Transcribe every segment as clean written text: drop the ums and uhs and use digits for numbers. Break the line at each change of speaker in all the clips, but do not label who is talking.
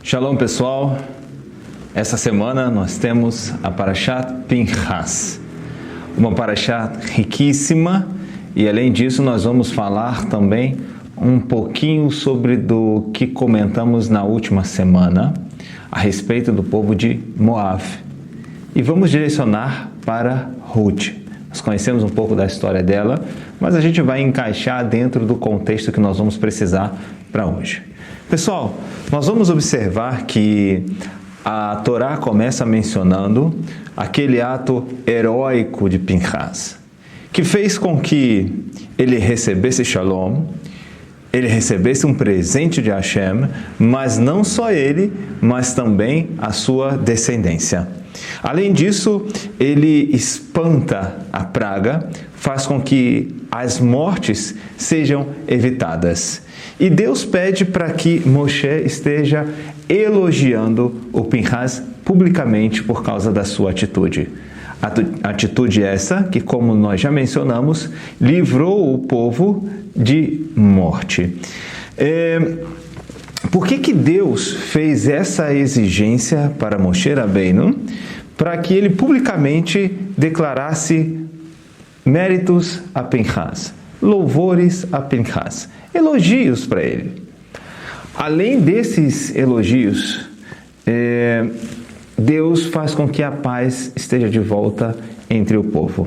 Shalom, pessoal. Essa semana nós temos a Parashat Pinchas, uma Parashat riquíssima, e além disso nós vamos falar também um pouquinho sobre do que comentamos na última semana a respeito do povo de Moab. E vamos direcionar para Ruth. Nós conhecemos um pouco da história dela, mas a gente vai encaixar dentro do contexto que nós vamos precisar para hoje. Pessoal, nós vamos observar que a Torá começa mencionando aquele ato heróico de Pinchas, que fez com que ele recebesse Shalom, ele recebesse um presente de Hashem, mas não só ele, mas também a sua descendência. Além disso, ele espanta a praga, faz com que as mortes sejam evitadas. E Deus pede para que Moshe esteja elogiando o Pinchas publicamente por causa da sua atitude. Atitude essa que, como nós já mencionamos, livrou o povo de morte. Por que Deus fez essa exigência para Moshe Rabbeinu? Para que ele publicamente declarasse méritos a Pinchas, louvores a Pinchas, elogios para ele. Além desses elogios, Deus faz com que a paz esteja de volta entre o povo.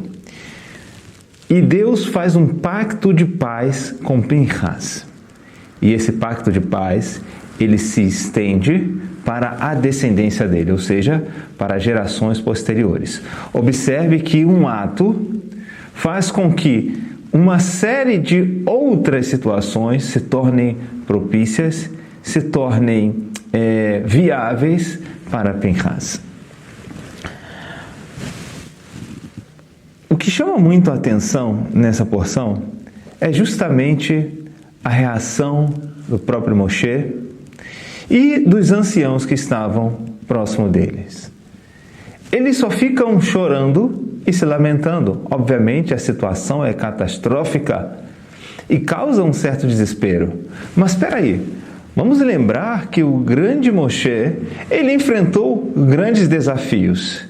E Deus faz um pacto de paz com Pinchas. E esse pacto de paz, ele se estende para a descendência dele, ou seja, para gerações posteriores. Observe que um ato faz com que uma série de outras situações se tornem propícias, se tornem viáveis para Pinchas. O que chama muito a atenção nessa porção é justamente a reação do próprio Moshe e dos anciãos que estavam próximo deles. Eles só ficam chorando e se lamentando. Obviamente, a situação é catastrófica e causa um certo desespero. Mas espera aí, vamos lembrar que o grande Moshe, ele enfrentou grandes desafios.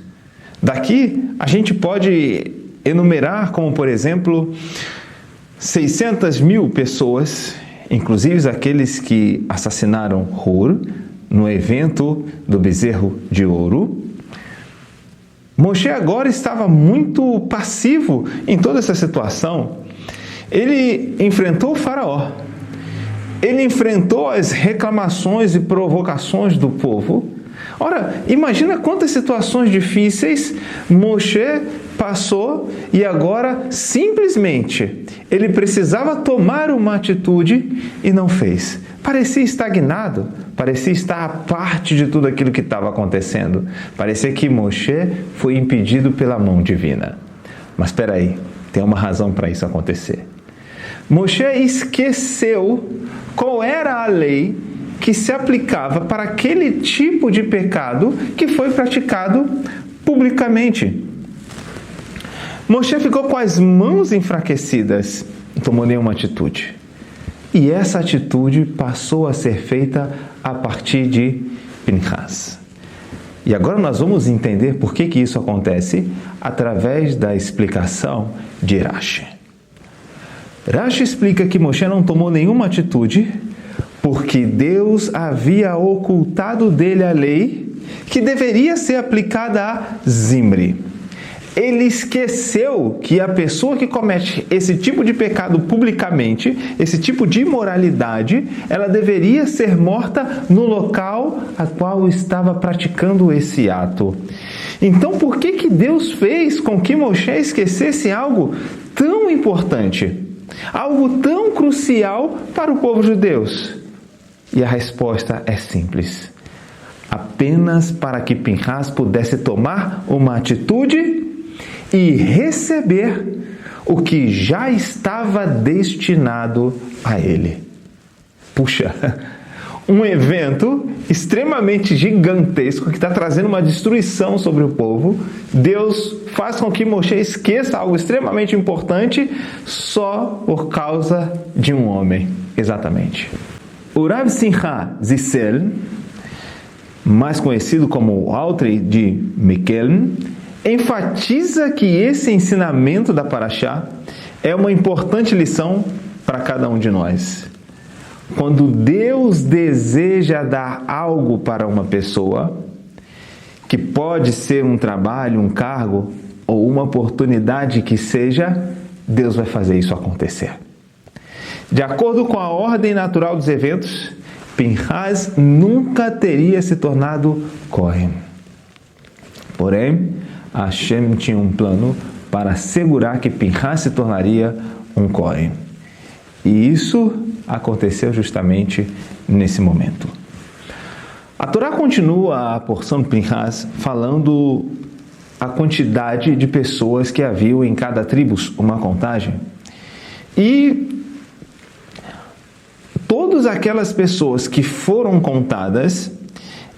Daqui, a gente pode enumerar como, por exemplo, 600 mil pessoas, inclusive aqueles que assassinaram Hur no evento do bezerro de ouro. Moshe agora estava muito passivo em toda essa situação. Ele enfrentou o faraó. Ele enfrentou as reclamações e provocações do povo. Ora, imagina quantas situações difíceis Moshe passou e agora, simplesmente, ele precisava tomar uma atitude e não fez. Parecia estagnado, parecia estar à parte de tudo aquilo que estava acontecendo. Parecia que Moshe foi impedido pela mão divina. Mas espera aí, tem uma razão para isso acontecer. Moshe esqueceu qual era a lei que se aplicava para aquele tipo de pecado que foi praticado publicamente. Moshe ficou com as mãos enfraquecidas, não tomou nenhuma atitude. E essa atitude passou a ser feita a partir de Pinchas. E agora nós vamos entender por que isso acontece através da explicação de Rashi. Rashi explica que Moshe não tomou nenhuma atitude porque Deus havia ocultado dele a lei que deveria ser aplicada a Zimri. Ele esqueceu que a pessoa que comete esse tipo de pecado publicamente, esse tipo de imoralidade, ela deveria ser morta no local a qual estava praticando esse ato. Então, por que Deus fez com que Moshe esquecesse algo tão importante, algo tão crucial para o povo judeu? E a resposta é simples. Apenas para que Pinchas pudesse tomar uma atitude e receber o que já estava destinado a ele. Puxa, um evento extremamente gigantesco que está trazendo uma destruição sobre o povo. Deus faz com que Moshe esqueça algo extremamente importante só por causa de um homem. Exatamente. O Rav Simcha Zissel mais conhecido como o Alter de Miquelon, enfatiza que esse ensinamento da Parashá é uma importante lição para cada um de nós. Quando Deus deseja dar algo para uma pessoa, que pode ser um trabalho, um cargo ou uma oportunidade que seja, Deus vai fazer isso acontecer. De acordo com a ordem natural dos eventos, Pinhas nunca teria se tornado Kohen. Porém, Hashem tinha um plano para assegurar que Pinhas se tornaria um Kohen. E isso aconteceu justamente nesse momento. A Torá continua a porção de Pinhas falando a quantidade de pessoas que haviam em cada tribo, uma contagem. E todas aquelas pessoas que foram contadas,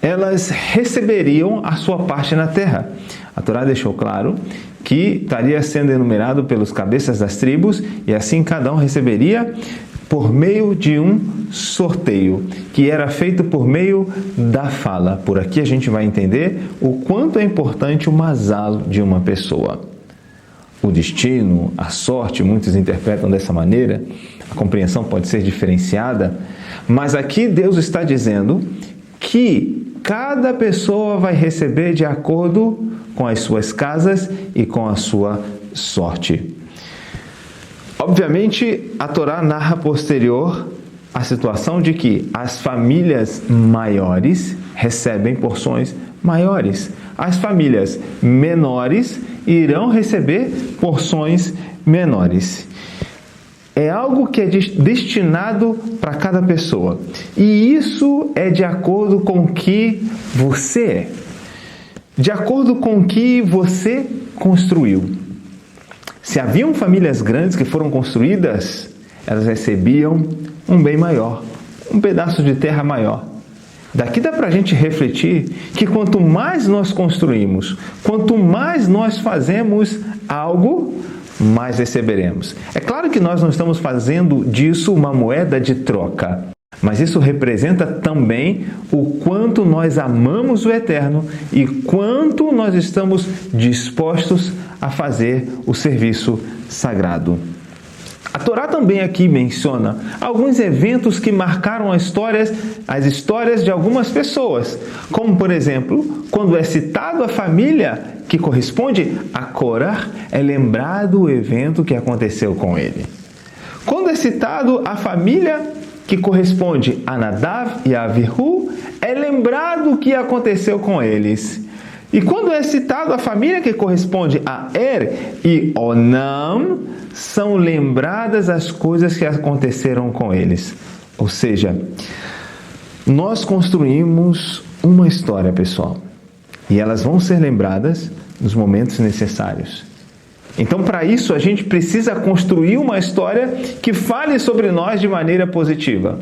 elas receberiam a sua parte na terra. A Torá deixou claro que estaria sendo enumerado pelos cabeças das tribos, e assim cada um receberia por meio de um sorteio, que era feito por meio da fala. Por aqui a gente vai entender o quanto é importante o mazal de uma pessoa. O destino, a sorte, muitos interpretam dessa maneira, a compreensão pode ser diferenciada, mas aqui Deus está dizendo que cada pessoa vai receber de acordo com as suas casas e com a sua sorte. Obviamente, a Torá narra posterior a situação de que as famílias maiores recebem porções maiores. As famílias menores irão receber porções menores. É algo que é destinado para cada pessoa. E isso é de acordo com o que você é. De acordo com o que você construiu. Se haviam famílias grandes que foram construídas, elas recebiam um bem maior, um pedaço de terra maior. Daqui dá para a gente refletir que quanto mais nós construímos, quanto mais nós fazemos algo, mais receberemos. É claro que nós não estamos fazendo disso uma moeda de troca, mas isso representa também o quanto nós amamos o Eterno e quanto nós estamos dispostos a fazer o serviço sagrado. A Torá também aqui menciona alguns eventos que marcaram as histórias de algumas pessoas, como por exemplo, quando é citado a família que corresponde a Korah, é lembrado o evento que aconteceu com ele. Quando é citado a família que corresponde a Nadav e a Avihu, é lembrado o que aconteceu com eles. E quando é citado a família que corresponde a Er e Onam, são lembradas as coisas que aconteceram com eles. Ou seja, nós construímos uma história, pessoal, e elas vão ser lembradas nos momentos necessários. Então, para isso, a gente precisa construir uma história que fale sobre nós de maneira positiva.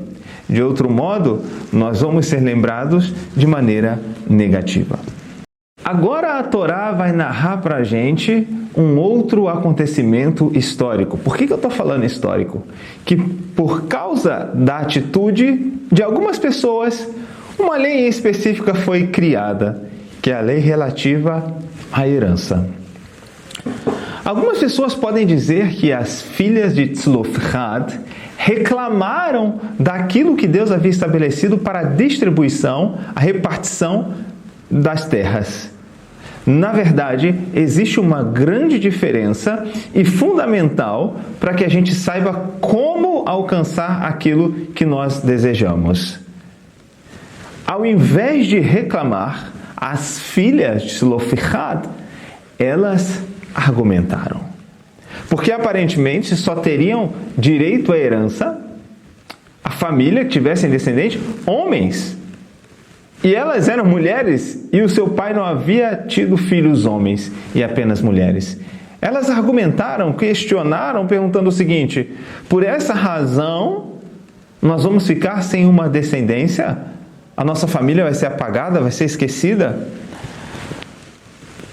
De outro modo, nós vamos ser lembrados de maneira negativa. Agora a Torá vai narrar para a gente um outro acontecimento histórico. Por que eu estou falando histórico? Que por causa da atitude de algumas pessoas, uma lei específica foi criada, que é a lei relativa à herança. Algumas pessoas podem dizer que as filhas de Tzlofchad reclamaram daquilo que Deus havia estabelecido para a distribuição, a repartição das terras. Na verdade, existe uma grande diferença e fundamental para que a gente saiba como alcançar aquilo que nós desejamos. Ao invés de reclamar, as filhas de Tzlofchad, elas argumentaram. Porque aparentemente só teriam direito à herança a família que tivessem descendentes homens. E elas eram mulheres e o seu pai não havia tido filhos homens e apenas mulheres. Elas argumentaram, questionaram, perguntando o seguinte: por essa razão nós vamos ficar sem uma descendência? A nossa família vai ser apagada, vai ser esquecida?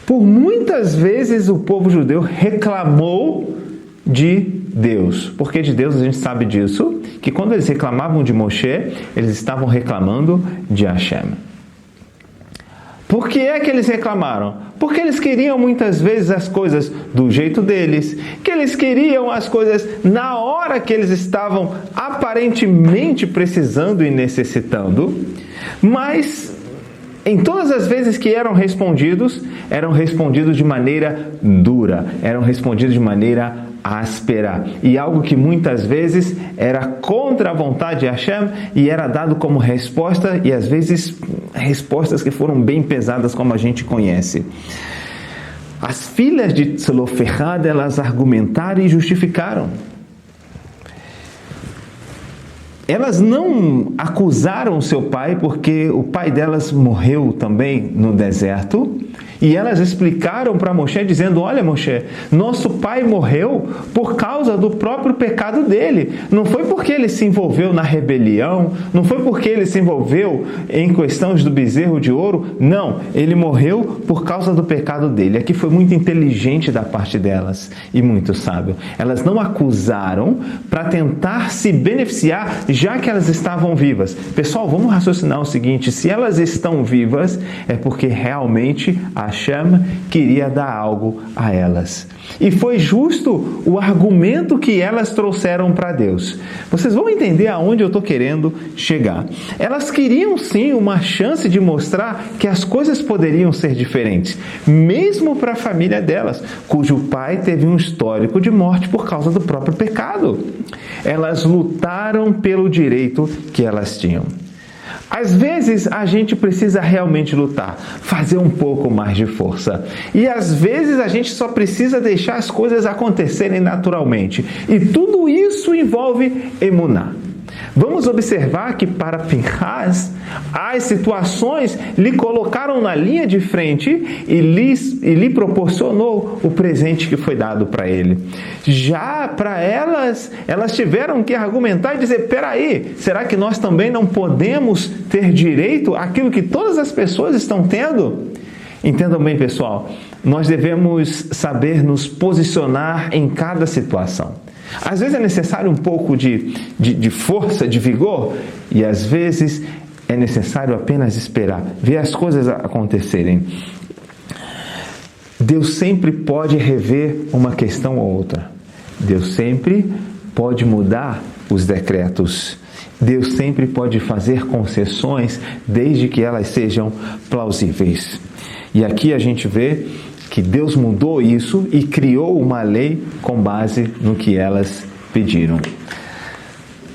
Por muitas vezes o povo judeu reclamou de Deus. Porque de Deus a gente sabe disso, que quando eles reclamavam de Moshe, eles estavam reclamando de Hashem. Por que é que eles reclamaram? Porque eles queriam muitas vezes as coisas do jeito deles, que eles queriam as coisas na hora que eles estavam aparentemente precisando e necessitando, mas em todas as vezes que eram respondidos de maneira dura, eram respondidos de maneira áspera, e algo que muitas vezes era contra a vontade de Hashem e era dado como resposta, e às vezes respostas que foram bem pesadas, como a gente conhece. As filhas de Tzelofehad, elas argumentaram e justificaram. Elas não acusaram seu pai, porque o pai delas morreu também no deserto, e elas explicaram para Moshe, dizendo: olha, Moshe, nosso pai morreu por causa do próprio pecado dele. Não foi porque ele se envolveu na rebelião, não foi porque ele se envolveu em questões do bezerro de ouro. Não, ele morreu por causa do pecado dele. Aqui foi muito inteligente da parte delas e muito sábio. Elas não acusaram para tentar se beneficiar, já que elas estavam vivas. Pessoal, vamos raciocinar o seguinte: se elas estão vivas, é porque realmente Hashem queria dar algo a elas. E foi justo o argumento que elas trouxeram para Deus. Vocês vão entender aonde eu estou querendo chegar. Elas queriam sim uma chance de mostrar que as coisas poderiam ser diferentes, mesmo para a família delas, cujo pai teve um histórico de morte por causa do próprio pecado. Elas lutaram pelo direito que elas tinham. Às vezes a gente precisa realmente lutar, fazer um pouco mais de força. E às vezes a gente só precisa deixar as coisas acontecerem naturalmente. E tudo isso envolve emuná. Vamos observar que para Pinhas, as situações lhe colocaram na linha de frente e lhe proporcionou o presente que foi dado para ele. Já para elas tiveram que argumentar e dizer: peraí, será que nós também não podemos ter direito àquilo que todas as pessoas estão tendo? Entendam bem, pessoal, nós devemos saber nos posicionar em cada situação. Às vezes é necessário um pouco de força, de vigor, e às vezes é necessário apenas esperar, ver as coisas acontecerem. Deus sempre pode rever uma questão ou outra. Deus sempre pode mudar os decretos. Deus sempre pode fazer concessões, desde que elas sejam plausíveis. E aqui a gente vê que Deus mudou isso e criou uma lei com base no que elas pediram.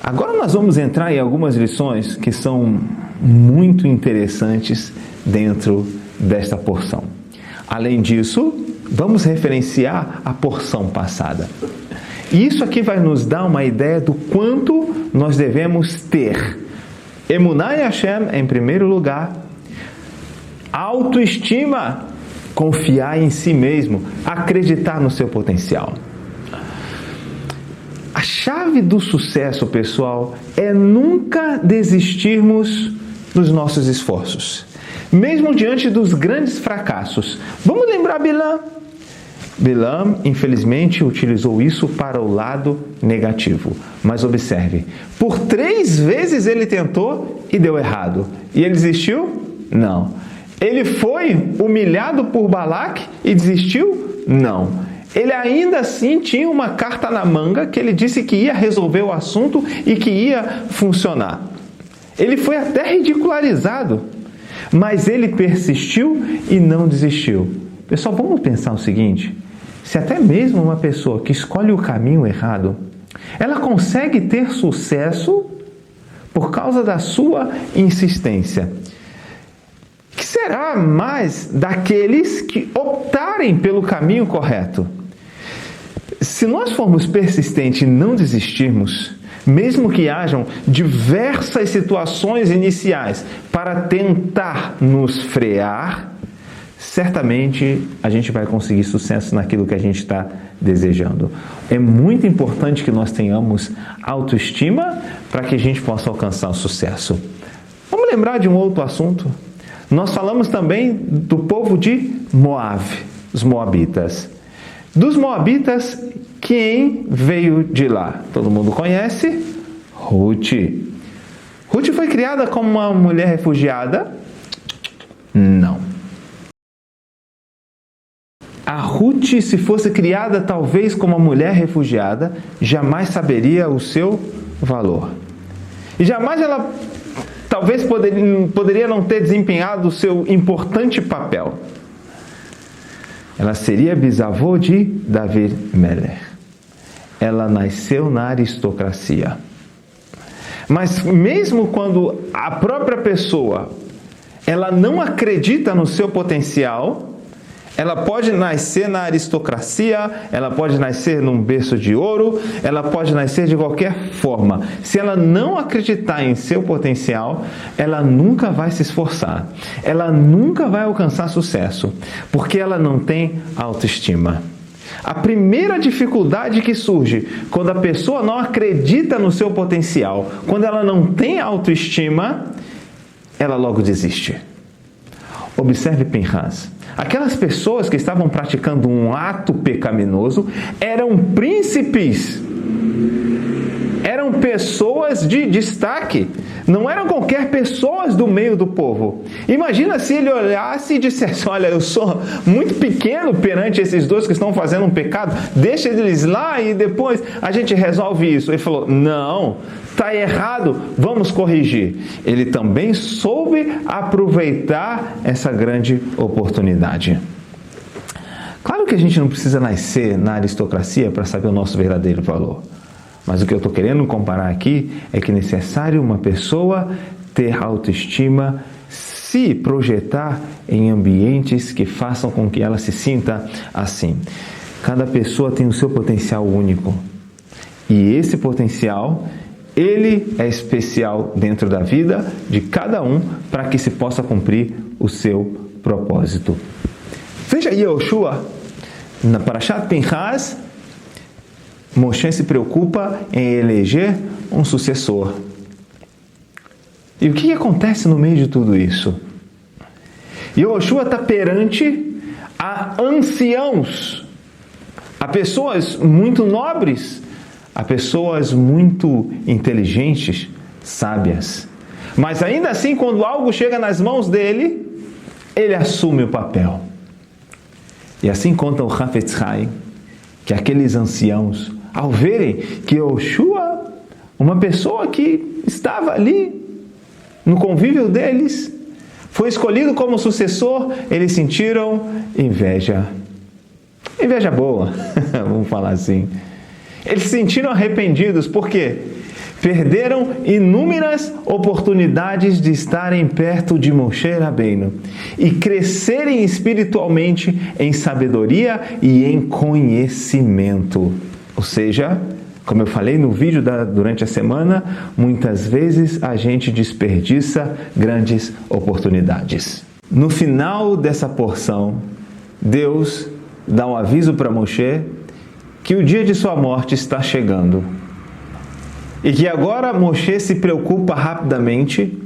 Agora nós vamos entrar em algumas lições que são muito interessantes dentro desta porção. Além disso, vamos referenciar a porção passada. E isso aqui vai nos dar uma ideia do quanto nós devemos ter emuná em Hashem em primeiro lugar, autoestima, confiar em si mesmo, acreditar no seu potencial. A chave do sucesso, pessoal, é nunca desistirmos dos nossos esforços, mesmo diante dos grandes fracassos. Vamos lembrar Bilam? Bilam, infelizmente, utilizou isso para o lado negativo. Mas observe, por 3 vezes ele tentou e deu errado. E ele desistiu? Não. Ele foi humilhado por Balaque e desistiu? Não. Ele ainda assim tinha uma carta na manga que ele disse que ia resolver o assunto e que ia funcionar. Ele foi até ridicularizado, mas ele persistiu e não desistiu. Pessoal, vamos pensar o seguinte: se até mesmo uma pessoa que escolhe o caminho errado, ela consegue ter sucesso por causa da sua insistência, que será mais daqueles que optarem pelo caminho correto? Se nós formos persistentes e não desistirmos, mesmo que hajam diversas situações iniciais para tentar nos frear, certamente a gente vai conseguir sucesso naquilo que a gente está desejando. É muito importante que nós tenhamos autoestima para que a gente possa alcançar o sucesso. Vamos lembrar de um outro assunto? Nós falamos também do povo de Moab, os moabitas. Dos moabitas, quem veio de lá? Todo mundo conhece? Ruth. Ruth foi criada como uma mulher refugiada? Não. Ruth, se fosse criada talvez como uma mulher refugiada, jamais saberia o seu valor. E jamais ela talvez poderia não ter desempenhado o seu importante papel. Ela seria bisavô de Davi Melech. Ela nasceu na aristocracia. Mas mesmo quando a própria pessoa ela não acredita no seu potencial, ela pode nascer na aristocracia, ela pode nascer num berço de ouro, ela pode nascer de qualquer forma. Se ela não acreditar em seu potencial, ela nunca vai se esforçar. Ela nunca vai alcançar sucesso, porque ela não tem autoestima. A primeira dificuldade que surge quando a pessoa não acredita no seu potencial, quando ela não tem autoestima, ela logo desiste. Observe Pinhas. Aquelas pessoas que estavam praticando um ato pecaminoso eram príncipes, eram pessoas de destaque, não eram qualquer pessoas do meio do povo. Imagina se ele olhasse e dissesse: olha, eu sou muito pequeno perante esses dois que estão fazendo um pecado, deixa eles lá e depois a gente resolve isso. Ele falou: não, está errado, vamos corrigir. Ele também soube aproveitar essa grande oportunidade. Claro que a gente não precisa nascer na aristocracia para saber o nosso verdadeiro valor. Mas o que eu estou querendo comparar aqui é que é necessário uma pessoa ter autoestima, se projetar em ambientes que façam com que ela se sinta assim. Cada pessoa tem o seu potencial único. E esse potencial, ele é especial dentro da vida de cada um para que se possa cumprir o seu propósito. Veja Yehoshua, na Parashat Pinhas, Moshe se preocupa em eleger um sucessor. E o que acontece no meio de tudo isso? Yehoshua está perante a anciãos, a pessoas muito nobres, a pessoas muito inteligentes, sábias. Mas ainda assim, quando algo chega nas mãos dele, ele assume o papel. E assim conta o Hafetz Haim, que aqueles anciãos, ao verem que Yehoshua, uma pessoa que estava ali no convívio deles, foi escolhido como sucessor, eles sentiram inveja. Inveja boa, vamos falar assim. Eles se sentiram arrependidos, por quê? Perderam inúmeras oportunidades de estarem perto de Moshe Rabbeinu e crescerem espiritualmente em sabedoria e em conhecimento. Ou seja, como eu falei no vídeo durante a semana, muitas vezes a gente desperdiça grandes oportunidades. No final dessa porção, Deus dá um aviso para Moshe que o dia de sua morte está chegando. E que agora Moshe se preocupa rapidamente,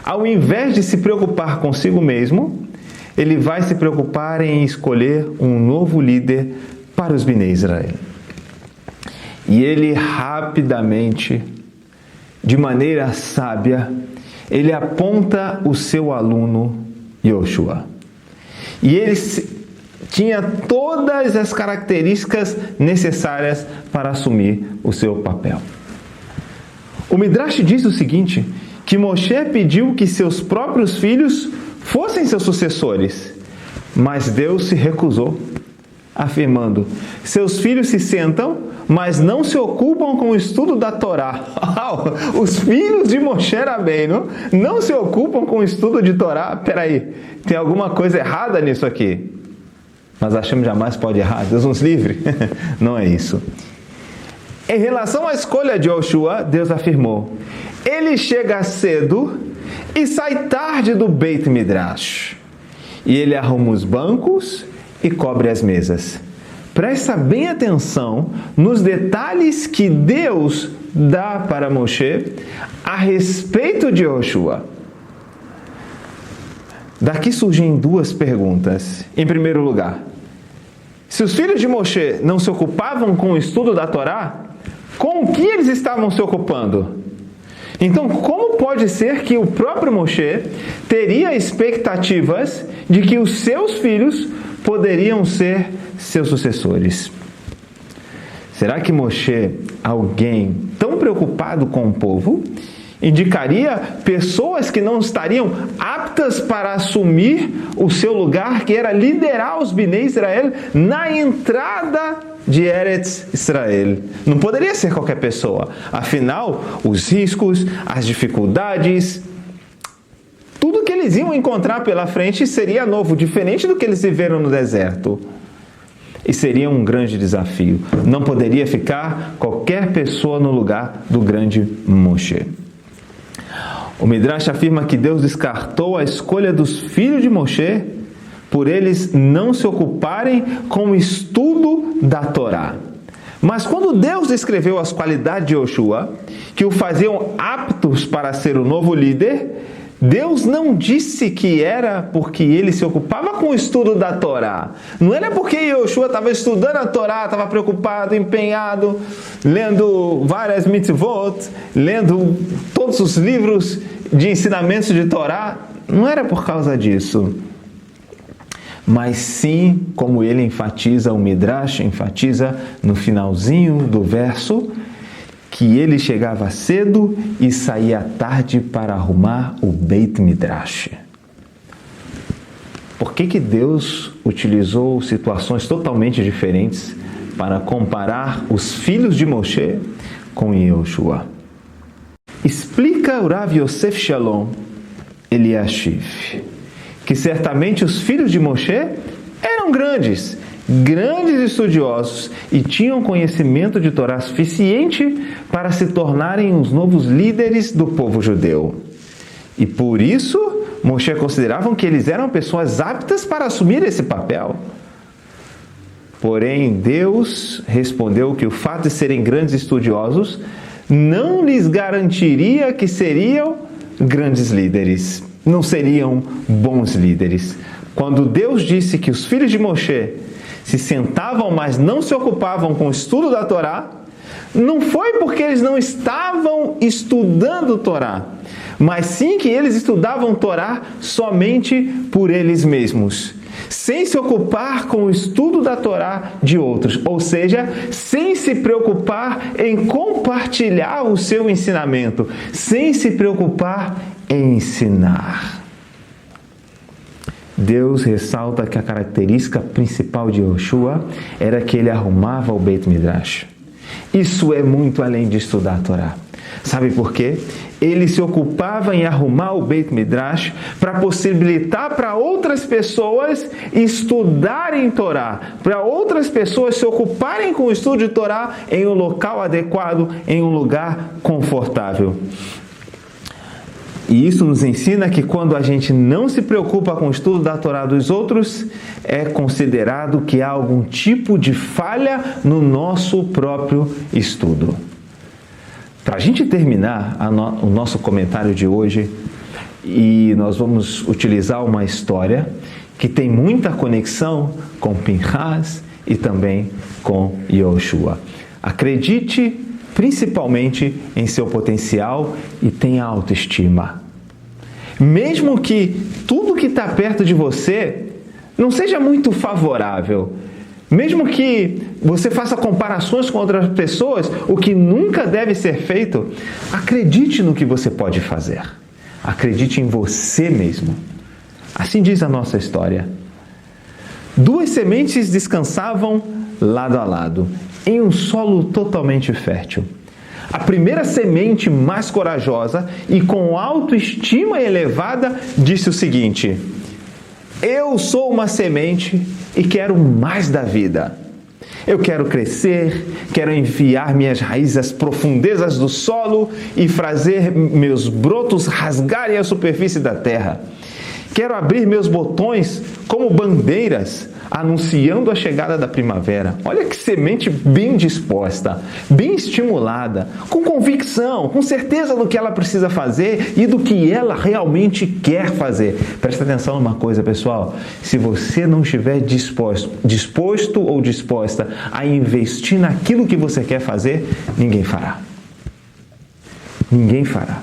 ao invés de se preocupar consigo mesmo, ele vai se preocupar em escolher um novo líder para os Bnei Israel. E ele rapidamente, de maneira sábia, ele aponta o seu aluno Yehoshua. E ele tinha todas as características necessárias para assumir o seu papel. O Midrash diz o seguinte, que Moshe pediu que seus próprios filhos fossem seus sucessores, mas Deus se recusou, afirmando: seus filhos se sentam, mas não se ocupam com o estudo da Torá. Os filhos de Moshe Rabbeinu não se ocupam com o estudo de Torá? Peraí, tem alguma coisa errada nisso aqui? Mas Hashem jamais pode errar, Deus nos livre. Não é isso. Em relação à escolha de Yehoshua, Deus afirmou: ele chega cedo e sai tarde do Beit Midrash. E ele arruma os bancos e cobre as mesas. Presta bem atenção nos detalhes que Deus dá para Moshe a respeito de Yehoshua. Daqui surgem duas perguntas. Em primeiro lugar, se os filhos de Moshe não se ocupavam com o estudo da Torá, com o que eles estavam se ocupando? Então, como pode ser que o próprio Moshe teria expectativas de que os seus filhos poderiam ser seus sucessores. Será que Moshe, alguém tão preocupado com o povo, indicaria pessoas que não estariam aptas para assumir o seu lugar, que era liderar os Bnei Israel na entrada de Eretz Israel? Não poderia ser qualquer pessoa. Afinal, os riscos, as dificuldades, tudo que eles iam encontrar pela frente seria novo, diferente do que eles viveram no deserto. E seria um grande desafio. Não poderia ficar qualquer pessoa no lugar do grande Moshe. O Midrash afirma que Deus descartou a escolha dos filhos de Moshe por eles não se ocuparem com o estudo da Torá. Mas quando Deus descreveu as qualidades de Yoshua, que o faziam aptos para ser o novo líder, Deus não disse que era porque ele se ocupava com o estudo da Torá. Não era porque Yoshua estava estudando a Torá, estava preocupado, empenhado, lendo várias mitzvot, lendo todos os livros de ensinamentos de Torá. Não era por causa disso. Mas sim, como ele enfatiza, o Midrash enfatiza no finalzinho do verso, que ele chegava cedo e saía tarde para arrumar o Beit Midrash. Por que Deus utilizou situações totalmente diferentes para comparar os filhos de Moshe com Yoshua? Explica o Rav Yosef Shalom Eliashiv que certamente os filhos de Moshe eram grandes estudiosos e tinham conhecimento de Torá suficiente para se tornarem os novos líderes do povo judeu. E por isso, Moshe consideravam que eles eram pessoas aptas para assumir esse papel. Porém, Deus respondeu que o fato de serem grandes estudiosos não lhes garantiria que seriam grandes líderes, não seriam bons líderes. Quando Deus disse que os filhos de Moshe se sentavam, mas não se ocupavam com o estudo da Torá, não foi porque eles não estavam estudando Torá, mas sim que eles estudavam Torá somente por eles mesmos, sem se ocupar com o estudo da Torá de outros, ou seja, sem se preocupar em compartilhar o seu ensinamento, sem se preocupar em ensinar. Deus ressalta que a característica principal de Yoshua era que ele arrumava o Beit Midrash. Isso é muito além de estudar a Torá. Sabe por quê? Ele se ocupava em arrumar o Beit Midrash para possibilitar para outras pessoas estudarem Torá, para outras pessoas se ocuparem com o estudo de Torá em um local adequado, em um lugar confortável. E isso nos ensina que quando a gente não se preocupa com o estudo da Torá dos outros, é considerado que há algum tipo de falha no nosso próprio estudo. Para a gente terminar o nosso comentário de hoje, e nós vamos utilizar uma história que tem muita conexão com Pinhas e também com Yoshua. Acredite principalmente em seu potencial e tenha autoestima. Mesmo que tudo que está perto de você não seja muito favorável, mesmo que você faça comparações com outras pessoas, o que nunca deve ser feito, acredite no que você pode fazer. Acredite em você mesmo. Assim diz a nossa história. 2 sementes descansavam lado a lado, em um solo totalmente fértil. A primeira semente, mais corajosa e com autoestima elevada, disse o seguinte: eu sou uma semente e quero mais da vida. Eu quero crescer, quero enfiar minhas raízes às profundezas do solo e fazer meus brotos rasgarem a superfície da terra. Quero abrir meus botões como bandeiras, anunciando a chegada da primavera. Olha que semente bem disposta, bem estimulada, com convicção, com certeza do que ela precisa fazer e do que ela realmente quer fazer. Presta atenção numa coisa, pessoal. Se você não estiver disposto ou disposta a investir naquilo que você quer fazer, ninguém fará. Ninguém fará.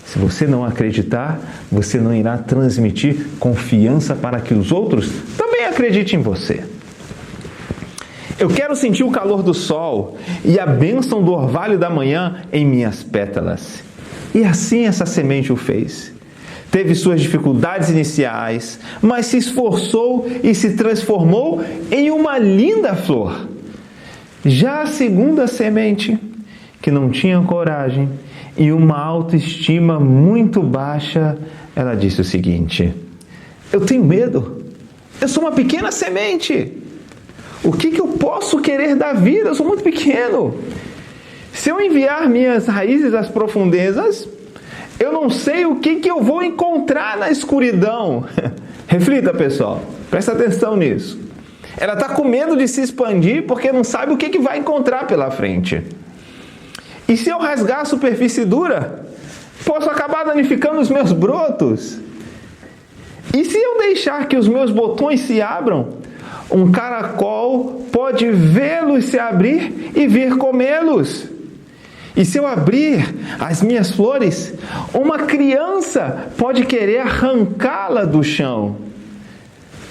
Se você não acreditar, você não irá transmitir confiança para que os outros também acreditem em você. Eu quero sentir o calor do sol e a bênção do orvalho da manhã em minhas pétalas. E assim essa semente o fez. Teve suas dificuldades iniciais, mas se esforçou e se transformou em uma linda flor. Já a segunda semente, que não tinha coragem e uma autoestima muito baixa, ela disse o seguinte: eu tenho medo, eu sou uma pequena semente. O que eu posso querer da vida? Eu sou muito pequeno. Se eu enviar minhas raízes às profundezas, eu não sei o que eu vou encontrar na escuridão. Reflita, pessoal. Presta atenção nisso. Ela está com medo de se expandir porque não sabe o que vai encontrar pela frente. E se eu rasgar a superfície dura, posso acabar danificando os meus brotos. E se eu deixar que os meus botões se abram, um caracol pode vê-los se abrir e vir comê-los. E se eu abrir as minhas flores, uma criança pode querer arrancá-la do chão.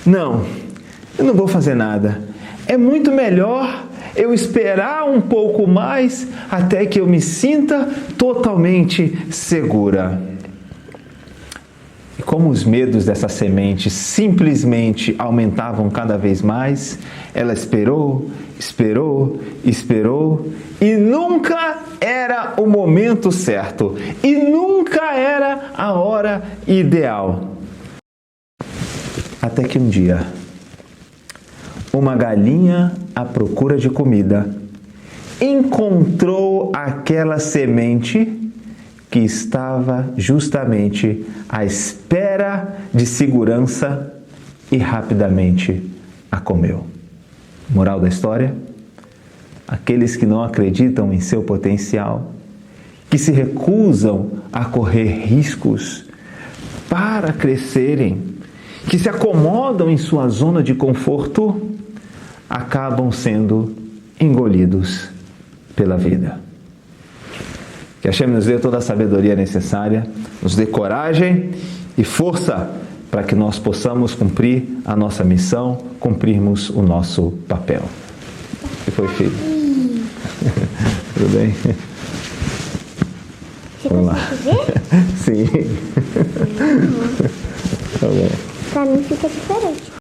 Não, eu não vou fazer nada. É muito melhor eu esperar um pouco mais até que eu me sinta totalmente segura. E como os medos dessa semente simplesmente aumentavam cada vez mais, ela esperou, esperou, esperou, e nunca era o momento certo, e nunca era a hora ideal. Até que um dia, uma galinha à procura de comida encontrou aquela semente que estava justamente à espera de segurança e rapidamente a comeu. Moral da história? Aqueles que não acreditam em seu potencial, que se recusam a correr riscos para crescerem, que se acomodam em sua zona de conforto, acabam sendo engolidos pela vida. Que Hashem nos dê toda a sabedoria necessária, nos dê coragem e força para que nós possamos cumprir a nossa missão, cumprirmos o nosso papel. O que foi, filho? Tudo bem? Vamos lá. Sim. Tá bom.
Pra mim fica diferente.